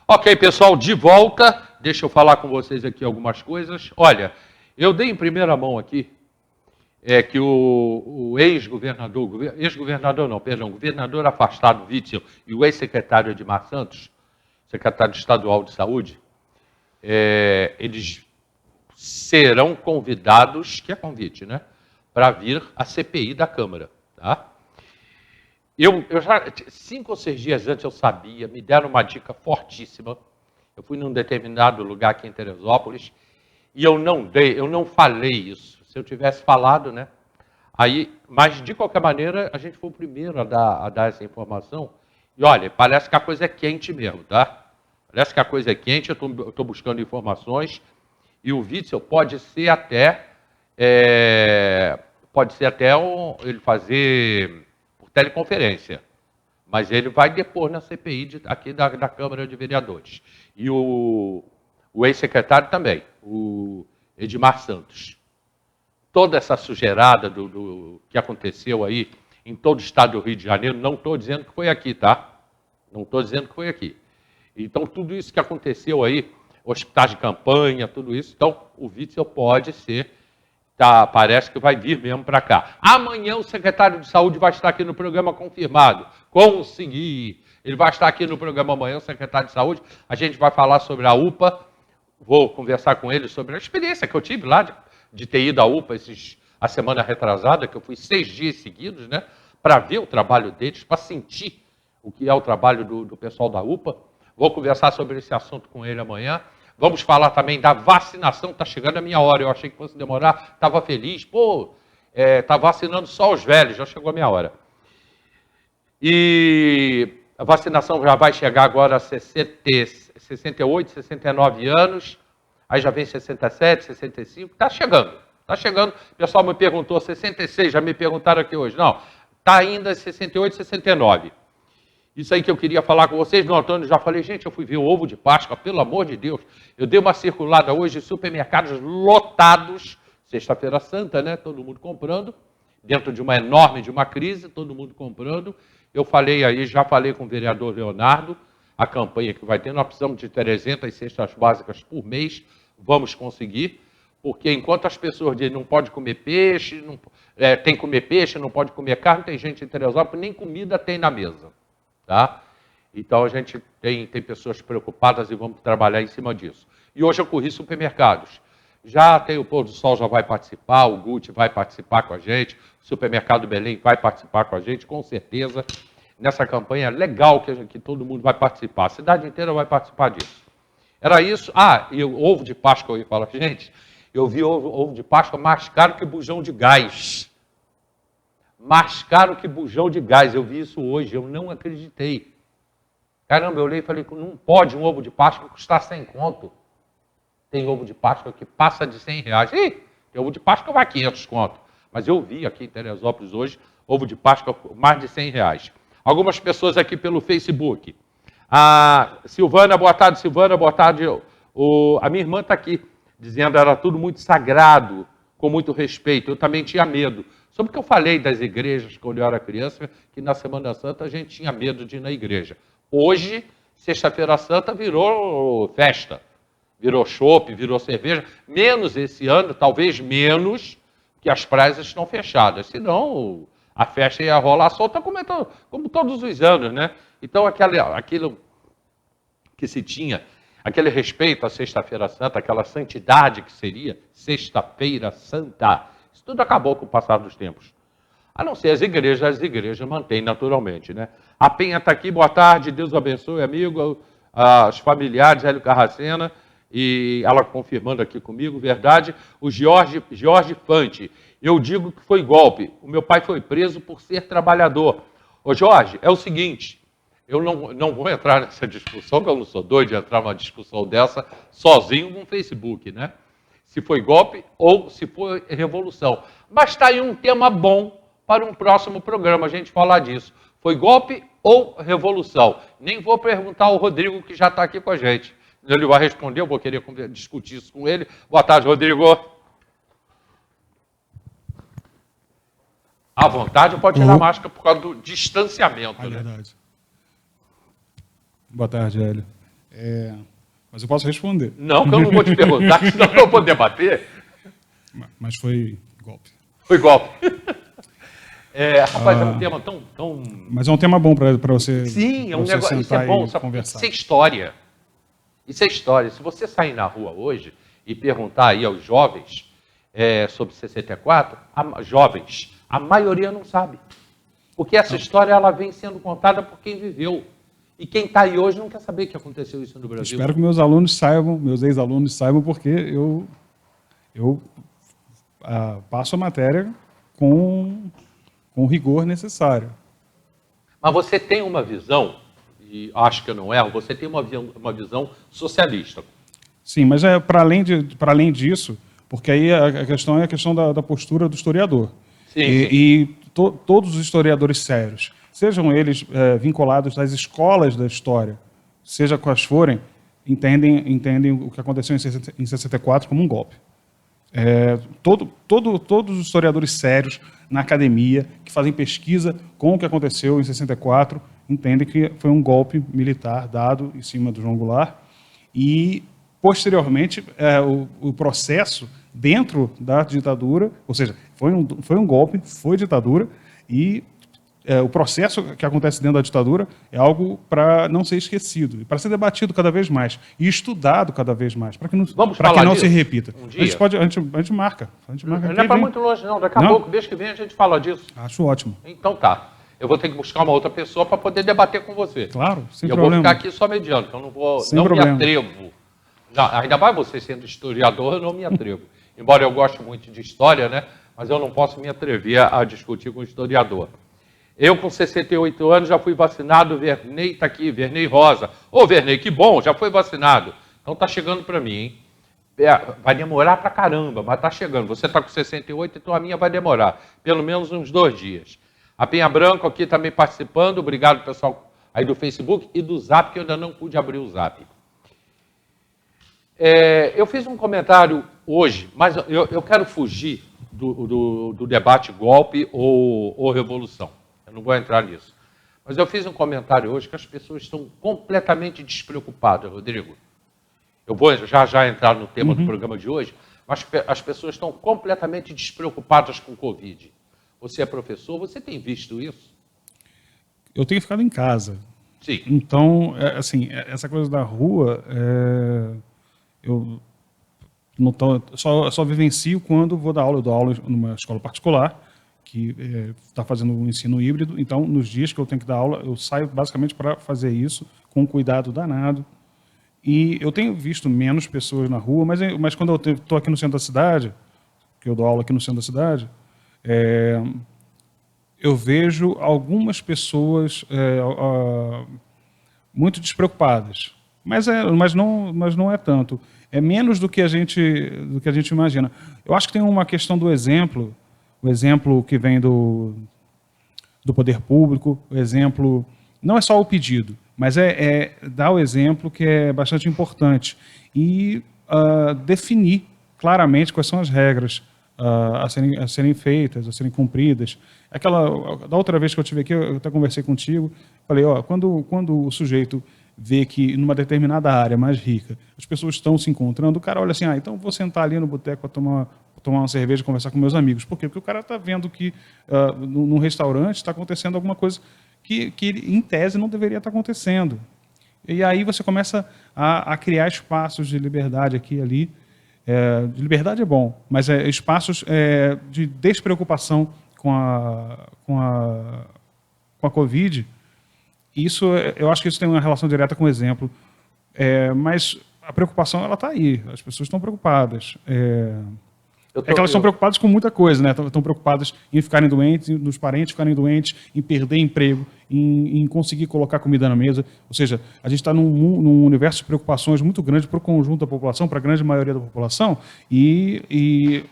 Ok, pessoal, de volta. Deixa eu falar com vocês aqui algumas coisas. Olha, eu dei em primeira mão aqui que o governador afastado, Witzel, e o ex-secretário Edmar Santos, secretário estadual de saúde, eles serão convidados, que é convite, né, para vir à CPI da Câmara, tá? Eu já, 5 ou 6 dias antes eu sabia, me deram uma dica fortíssima. Eu fui num determinado lugar aqui em Teresópolis e eu não falei isso. Se eu tivesse falado, né? Aí, mas de qualquer maneira, a gente foi o primeiro a dar essa informação. E olha, parece que a coisa é quente mesmo, tá? Parece que a coisa é quente, eu estou buscando informações e o Witzel pode ser até ele fazer teleconferência, mas ele vai depor na CPI aqui da Câmara de Vereadores. E o ex-secretário também, o Edmar Santos. Toda essa sujeirada do que aconteceu aí em todo o estado do Rio de Janeiro, não estou dizendo que foi aqui, tá? Não estou dizendo que foi aqui. Então, tudo isso que aconteceu aí, hospitais de campanha, tudo isso, então, o Witzel pode ser... Tá, parece que vai vir mesmo para cá. Amanhã o secretário de Saúde vai estar aqui no programa confirmado. Consegui. Ele vai estar aqui no programa amanhã, o secretário de Saúde. A gente vai falar sobre a UPA. Vou conversar com ele sobre a experiência que eu tive lá de ter ido à UPA a semana retrasada, que eu fui 6 dias seguidos, né? Para ver o trabalho deles, para sentir o que é o trabalho do pessoal da UPA. Vou conversar sobre esse assunto com ele amanhã. Vamos falar também da vacinação, está chegando a minha hora, eu achei que fosse demorar, estava feliz, está vacinando só os velhos, já chegou a minha hora. E a vacinação já vai chegar agora a 68, 69 anos, aí já vem 67, 65, está chegando. O pessoal me perguntou, 66, já me perguntaram aqui hoje, não, está ainda 68, 69. Isso aí que eu queria falar com vocês, no Antônio já falei, gente, eu fui ver o ovo de Páscoa, pelo amor de Deus. Eu dei uma circulada hoje, supermercados lotados, sexta-feira santa, né? Todo mundo comprando, dentro de uma crise, todo mundo comprando. Eu falei aí, já falei com o vereador Leonardo, a campanha que vai ter, nós precisamos de 300 cestas básicas por mês, vamos conseguir, porque enquanto as pessoas dizem não pode comer peixe, tem que comer peixe, não pode comer carne, tem gente em Teresópolis, nem comida tem na mesa. Tá? Então a gente tem pessoas preocupadas e vamos trabalhar em cima disso. E hoje eu corri supermercados. Já tem o Pôr do Sol, já vai participar, o Gucci vai participar com a gente, o Supermercado Belém vai participar com a gente, com certeza, nessa campanha legal que todo mundo vai participar. A cidade inteira vai participar disso. Era isso. E o ovo de Páscoa, eu ia falar, gente, eu vi ovo de Páscoa mais caro que bujão de gás. Mais caro que bujão de gás. Eu vi isso hoje, eu não acreditei. Caramba, eu olhei e falei, não pode um ovo de Páscoa custar 100 conto. Tem ovo de Páscoa que passa de 100 reais. Ih, tem ovo de Páscoa vai 500 conto. Mas eu vi aqui em Teresópolis hoje, ovo de Páscoa mais de 100 reais. Algumas pessoas aqui pelo Facebook. A Silvana, boa tarde, Silvana, boa tarde. A minha irmã está aqui, dizendo que era tudo muito sagrado, com muito respeito. Eu também tinha medo. Sobre o que eu falei das igrejas quando eu era criança, que na Semana Santa a gente tinha medo de ir na igreja. Hoje, Sexta-feira Santa virou festa, virou chopp, virou cerveja. Menos esse ano, talvez menos, que as praias estão fechadas. Senão, a festa ia rolar solta como todos os anos, né? Então, aquilo que se tinha, aquele respeito à Sexta-feira Santa, aquela santidade que seria Sexta-feira Santa, isso tudo acabou com o passar dos tempos. A não ser as igrejas mantêm naturalmente, né? A Penha está aqui, boa tarde, Deus abençoe, amigo, os familiares, Hélio Carracena, e ela confirmando aqui comigo, verdade, o Jorge Fante, eu digo que foi golpe, o meu pai foi preso por ser trabalhador. Ô Jorge, é o seguinte, eu não vou entrar nessa discussão, porque eu não sou doido de entrar numa discussão dessa sozinho no Facebook, né? Se foi golpe ou se foi revolução. Mas está aí um tema bom para um próximo programa, a gente falar disso. Foi golpe ou revolução? Nem vou perguntar ao Rodrigo, que já está aqui com a gente. Ele vai responder, eu vou querer discutir isso com ele. Boa tarde, Rodrigo. À vontade, pode tirar a máscara por causa do distanciamento. É verdade. Boa tarde, Hélio. Mas eu posso responder. Não, que eu não vou te perguntar, senão eu não vou debater. Mas foi golpe. Foi golpe. Rapaz, é um tema tão... Mas é um tema bom para você. Sim, é um você negócio. Isso é sentar bom, e sabe? conversar. Isso é história. Isso é história. Se você sair na rua hoje e perguntar aí aos jovens sobre 64, jovens, a maioria não sabe. Porque essa história ela vem sendo contada por quem viveu. E quem está aí hoje não quer saber que aconteceu isso no Brasil. Espero que meus alunos saibam, meus ex-alunos saibam, porque eu passo a matéria com o rigor necessário. Mas você tem uma visão, e acho que eu não erro, você tem uma visão socialista. Sim, mas para além disso, porque aí a questão é a questão da postura do historiador. Sim. Todos os historiadores sérios, sejam eles vinculados às escolas da história, seja quais forem, entendem o que aconteceu em 64 como um golpe. Todos os historiadores sérios na academia, que fazem pesquisa com o que aconteceu em 64, entendem que foi um golpe militar dado em cima do João Goulart e, posteriormente, o processo dentro da ditadura, ou seja, foi um golpe, foi ditadura, e o processo que acontece dentro da ditadura é algo para não ser esquecido, para ser debatido cada vez mais e estudado cada vez mais, para que não se repita. Um dia. A gente marca. Não é para muito longe, não. Daqui a pouco, mês que vem, a gente fala disso. Acho ótimo. Então tá. Eu vou ter que buscar uma outra pessoa para poder debater com você. Claro, sem problema. Eu vou ficar aqui só mediando, que eu não vou, me atrevo. Não, ainda mais você sendo historiador, eu não me atrevo. Embora eu goste muito de história, né? Mas eu não posso me atrever a discutir com o historiador. Eu, com 68 anos, já fui vacinado. O Vernei está aqui, Vernei Rosa. Ô, Vernei, que bom, já foi vacinado. Então tá chegando para mim, hein? Vai demorar para caramba, mas tá chegando. Você está com 68, então a minha vai demorar. Pelo menos uns 2 dias. A Penha Branco aqui também participando. Obrigado, pessoal, aí do Facebook e do Zap, que eu ainda não pude abrir o Zap. Eu fiz um comentário hoje, mas eu quero fugir do debate golpe ou revolução. Eu não vou entrar nisso. Mas eu fiz um comentário hoje que as pessoas estão completamente despreocupadas, Rodrigo. Eu vou já entrar no tema do programa de hoje, mas as pessoas estão completamente despreocupadas com o Covid. Você é professor, você tem visto isso? Eu tenho ficado em casa. Sim. Então, assim, essa coisa da rua, eu não só vivencio quando vou dar aula. Eu dou aula numa escola particular, que está fazendo um ensino híbrido. Então, nos dias que eu tenho que dar aula, eu saio basicamente para fazer isso, com um cuidado danado. E eu tenho visto menos pessoas na rua, mas quando eu estou aqui no centro da cidade, que eu dou aula aqui no centro da cidade, eu vejo algumas pessoas muito despreocupadas. Mas não é tanto. É menos do que a gente imagina. Eu acho que tem uma questão do exemplo, o exemplo que vem do poder público, o exemplo não é só o pedido, mas dar o exemplo, que é bastante importante, e definir claramente quais são as regras a serem feitas, a serem cumpridas. Da outra vez que eu estive aqui, eu até conversei contigo, falei, quando o sujeito vê que numa determinada área mais rica as pessoas estão se encontrando, o cara olha assim, então vou sentar ali no boteco para tomar uma cerveja e conversar com meus amigos. Por quê? Porque o cara está vendo que num restaurante está acontecendo alguma coisa que em tese não deveria estar acontecendo. E aí você começa a criar espaços de liberdade aqui e ali. De liberdade é bom, mas espaços de despreocupação com a Covid. Isso, eu acho que isso tem uma relação direta com o exemplo. Mas a preocupação ela está aí. As pessoas estão preocupadas. Que elas estão preocupadas com muita coisa, né? Estão preocupadas em ficarem doentes, nos parentes ficarem doentes, em perder emprego, em conseguir colocar comida na mesa. Ou seja, a gente está num universo de preocupações muito grande para o conjunto da população, para a grande maioria da população, e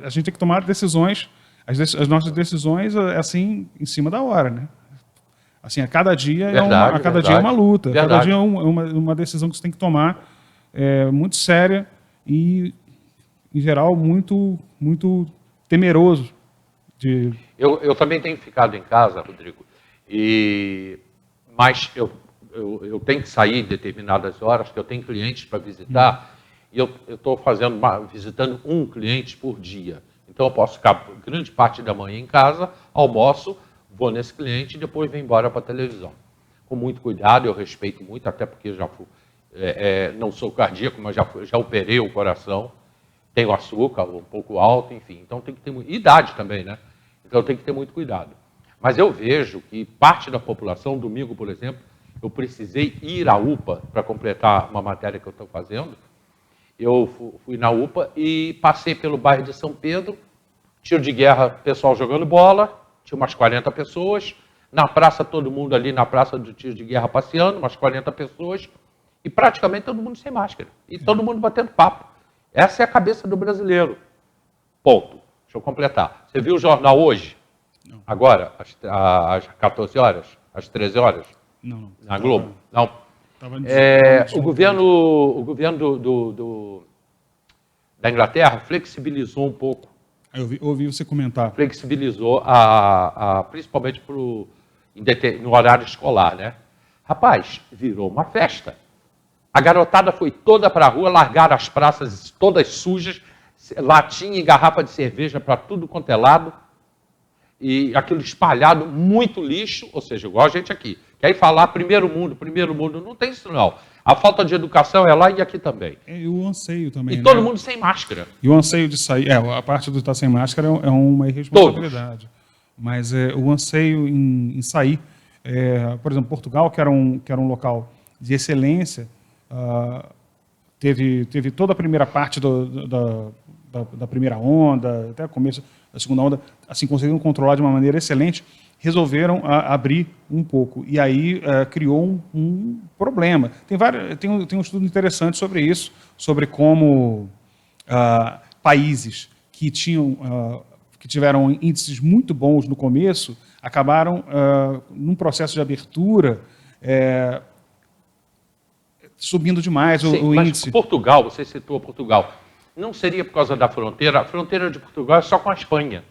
a gente tem que tomar decisões, as nossas decisões, assim, em cima da hora, né? Assim, a cada dia é uma luta, verdade. Cada dia é uma decisão que você tem que tomar, muito séria e, em geral, muito, muito temeroso. Eu também tenho ficado em casa, Rodrigo, mas eu eu tenho que sair em determinadas horas, que eu tenho clientes para visitar, e eu estou visitando um cliente por dia. Então, eu posso ficar grande parte da manhã em casa, almoço, vou nesse cliente e depois venho embora para a televisão. Com muito cuidado, eu respeito muito, até porque já fui, não sou cardíaco, mas já operei o coração, tenho açúcar um pouco alto, enfim. Então, tem que ter idade também, né? Então, tem que ter muito cuidado. Mas eu vejo que parte da população, domingo, por exemplo, eu precisei ir à UPA para completar uma matéria que eu estou fazendo. Eu fui na UPA e passei pelo bairro de São Pedro, tiro de guerra, pessoal jogando bola, tinha umas 40 pessoas, na praça todo mundo ali, na praça do tiro de guerra passeando, umas 40 pessoas, e praticamente todo mundo sem máscara, e todo mundo batendo papo. Essa é a cabeça do brasileiro. Ponto. Deixa eu completar. Você viu o jornal hoje? Não. Agora, às 14 horas? Às 13 horas? Não. Na Globo? Não. O governo da Inglaterra flexibilizou um pouco. Eu ouvi você comentar. Flexibilizou, principalmente no horário escolar, né? Rapaz, virou uma festa. A garotada foi toda para a rua, largaram as praças todas sujas, latinha e garrafa de cerveja para tudo quanto é lado, e aquilo espalhado, muito lixo, ou seja, igual a gente aqui. Quer ir falar primeiro mundo, não tem isso não. A falta de educação é lá e aqui também. E o anseio também, e todo mundo sem máscara. E o anseio de sair, a parte do estar sem máscara é uma irresponsabilidade. Todos. Mas o anseio em sair, por exemplo, Portugal, que era um local de excelência, teve toda a primeira parte da primeira onda, até o começo da segunda onda, assim, conseguiram controlar de uma maneira excelente, resolveram abrir um pouco. E aí criou um problema. Tem um estudo interessante sobre isso, sobre como países que tiveram índices muito bons no começo, acabaram, num processo de abertura, subindo demais o índice. Portugal, você citou Portugal, não seria por causa da fronteira? A fronteira de Portugal é só com a Espanha.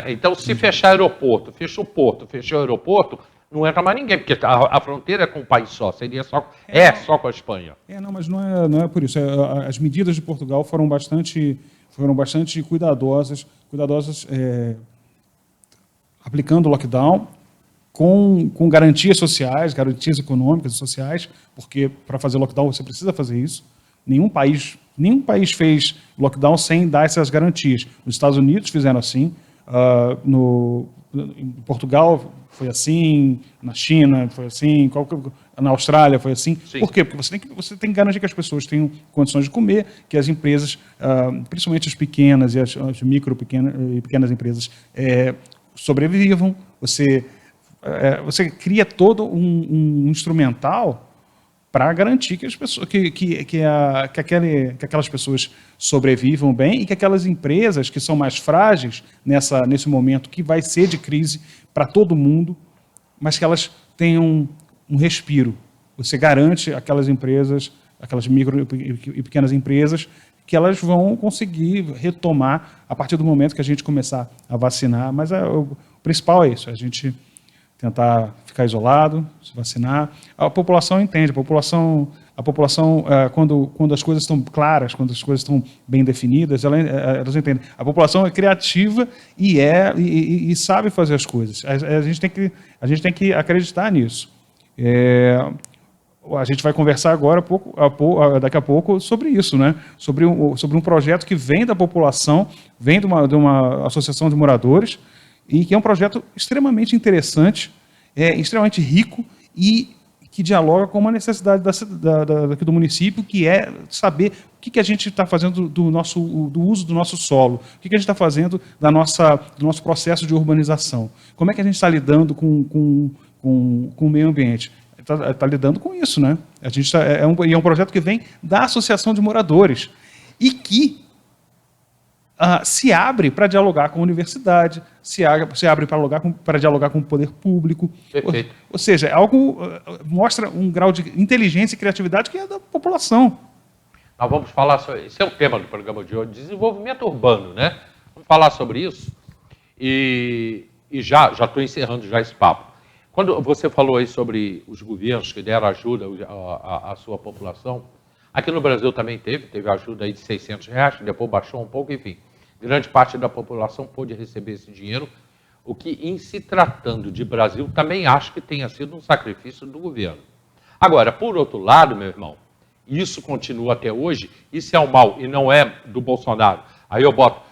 Então, se fechar aeroporto, fechou o porto, fechou o aeroporto, não entra mais ninguém, porque a fronteira é com um país só, seria só com a Espanha. Não, mas não é por isso. As medidas de Portugal foram bastante cuidadosas, aplicando o lockdown com garantias sociais, garantias econômicas e sociais, porque para fazer lockdown você precisa fazer isso. Nenhum país fez lockdown sem dar essas garantias. Nos Estados Unidos fizeram assim, em Portugal foi assim, na China foi assim, na Austrália foi assim. Sim. Por quê? Porque você tem que garantir que as pessoas tenham condições de comer, que as empresas, principalmente as pequenas e as micro e pequenas empresas, sobrevivam. Você cria todo um instrumental para garantir que as pessoas, que aquelas pessoas sobrevivam bem e que aquelas empresas que são mais frágeis nesse momento que vai ser de crise para todo mundo, mas que elas tenham um respiro. Você garante aquelas empresas, aquelas micro e pequenas empresas, que elas vão conseguir retomar a partir do momento que a gente começar a vacinar. Mas o principal é isso, a gente tentar ficar isolado, se vacinar. A população entende, a população quando as coisas estão claras, quando as coisas estão bem definidas, elas entendem. A população é criativa e sabe fazer as coisas. A gente tem que acreditar nisso. A gente vai conversar agora, daqui a pouco, sobre isso, né? Sobre um projeto que vem da população, vem de uma associação de moradores, e que é um projeto extremamente interessante, extremamente rico e que dialoga com uma necessidade daqui do município, que é saber o que a gente está fazendo do uso do nosso solo, o que a gente está fazendo do nosso processo de urbanização, como é que a gente está lidando com o meio ambiente. Está lidando com isso, né? É um projeto que vem da Associação de Moradores e que se abre para dialogar com a universidade, se abre para dialogar com o poder público. Perfeito. Ou seja, mostra um grau de inteligência e criatividade que é da população. Nós vamos falar sobre... Esse é o tema do programa de hoje, desenvolvimento urbano, né? Vamos falar sobre isso. E já estou encerrando já esse papo. Quando você falou aí sobre os governos que deram ajuda à sua população, aqui no Brasil também teve ajuda aí de R$600, depois baixou um pouco, enfim. Grande parte da população pôde receber esse dinheiro, o que, em se tratando de Brasil, também acho que tenha sido um sacrifício do governo. Agora, por outro lado, meu irmão, isso continua até hoje, isso é um mal, e não é do Bolsonaro. Aí eu boto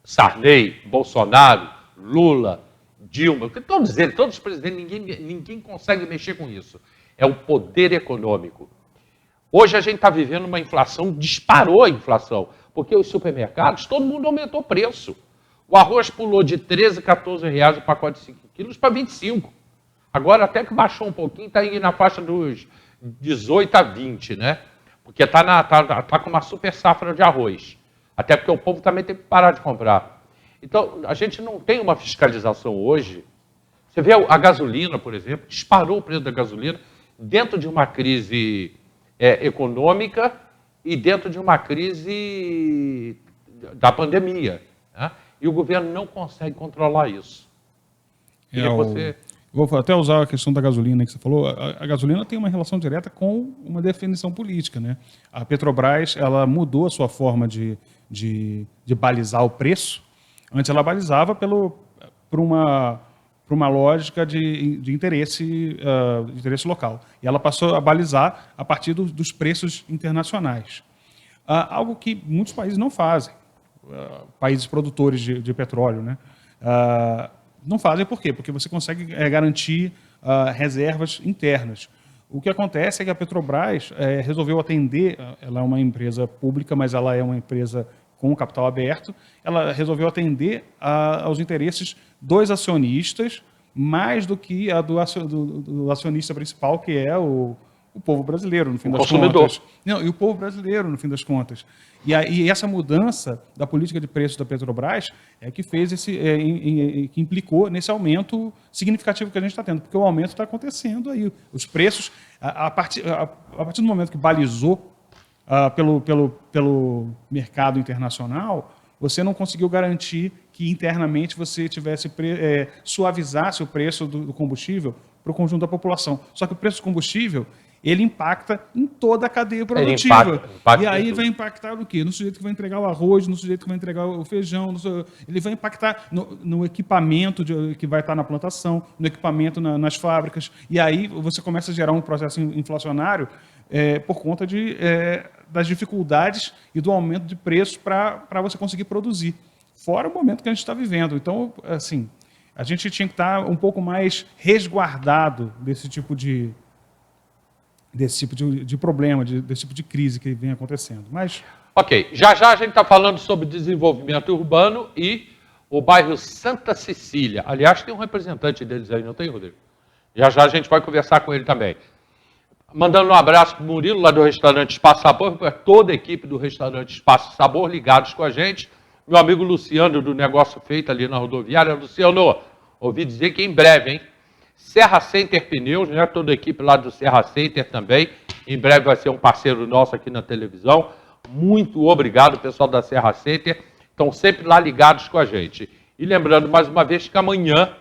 Sarney, Bolsonaro, Lula, Dilma, todos eles, todos os presidentes, ninguém consegue mexer com isso. É o poder econômico. Hoje a gente está vivendo uma inflação, disparou a inflação, porque os supermercados, todo mundo aumentou o preço. O arroz pulou de 13, 14 reais o pacote de 5 quilos para 25. Agora até que baixou um pouquinho, está indo na faixa dos 18 a 20, né? Porque tá com uma super safra de arroz. Até porque o povo também tem que parar de comprar. Então, a gente não tem uma fiscalização hoje. Você vê a gasolina, por exemplo, disparou o preço da gasolina dentro de uma crise econômica e dentro de uma crise da pandemia. Né? E o governo não consegue controlar isso. Vou até usar a questão da gasolina que você falou. A gasolina tem uma relação direta com uma definição política, né? A Petrobras, ela mudou a sua forma de balizar o preço. Antes ela balizava por uma lógica de interesse local. E ela passou a balizar a partir dos preços internacionais. Algo que muitos países não fazem. Países produtores de petróleo, né? Não fazem por quê? Porque você consegue garantir reservas internas. O que acontece é que a Petrobras resolveu atender, ela é uma empresa pública, mas ela é uma empresa com capital aberto, ela resolveu atender aos interesses dos acionistas, mais do que a do acionista principal, que é o povo brasileiro, no fim das contas. Não, e o povo brasileiro, no fim das contas. E essa mudança da política de preços da Petrobras é que fez que implicou nesse aumento significativo que a gente está tendo, porque o aumento está acontecendo aí. Os preços, a partir do momento que balizou pelo mercado internacional, você não conseguiu garantir que internamente você suavizasse o preço do combustível para o conjunto da população. Só que o preço do combustível, ele impacta em toda a cadeia produtiva. Impacta e aí vai impactar no quê? No sujeito que vai entregar o arroz, no sujeito que vai entregar o feijão, ele vai impactar no equipamento que vai estar na plantação, no equipamento nas fábricas. E aí você começa a gerar um processo inflacionário por conta das dificuldades e do aumento de preços para você conseguir produzir. Fora o momento que a gente está vivendo. Então, assim, a gente tinha que estar um pouco mais resguardado desse tipo de problema, desse tipo de crise que vem acontecendo. Mas... Ok, já a gente está falando sobre desenvolvimento urbano e o bairro Santa Cecília. Aliás, tem um representante deles aí, não tem, Rodrigo? Já a gente vai conversar com ele também. Mandando um abraço para o Murilo, lá do restaurante Espaço Sabor, para toda a equipe do restaurante Espaço Sabor, ligados com a gente. Meu amigo Luciano, do Negócio Feito, ali na rodoviária. Luciano, ouvi dizer que em breve, hein? Serra Center Pneus, né? Toda a equipe lá do Serra Center também. Em breve vai ser um parceiro nosso aqui na televisão. Muito obrigado, pessoal da Serra Center. Estão sempre lá ligados com a gente. E lembrando, mais uma vez, que amanhã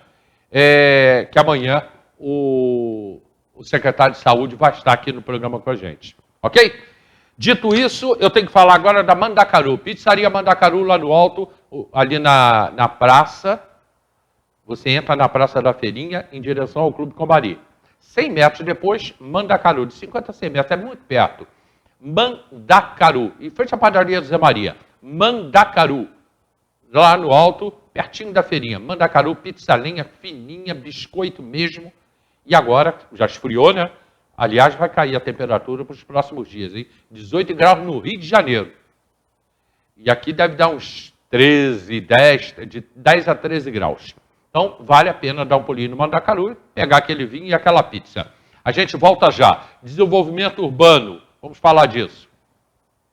o secretário de Saúde vai estar aqui no programa com a gente. Ok? Dito isso, eu tenho que falar agora da Mandacaru. Pizzaria Mandacaru, lá no alto, ali na praça. Você entra na Praça da Feirinha, em direção ao Clube Combari. 100 metros depois, Mandacaru. De 50 a 100 metros, é muito perto. Mandacaru. Em frente à padaria do Zé Maria. Mandacaru. Lá no alto, pertinho da feirinha. Mandacaru, pizza lenha, fininha, biscoito mesmo. E agora, já esfriou, né? Aliás, vai cair a temperatura para os próximos dias, hein? 18 graus no Rio de Janeiro. E aqui deve dar uns 10 a 13 graus. Então, vale a pena dar um pulinho no Mandacaru, pegar aquele vinho e aquela pizza. A gente volta já. Desenvolvimento urbano. Vamos falar disso.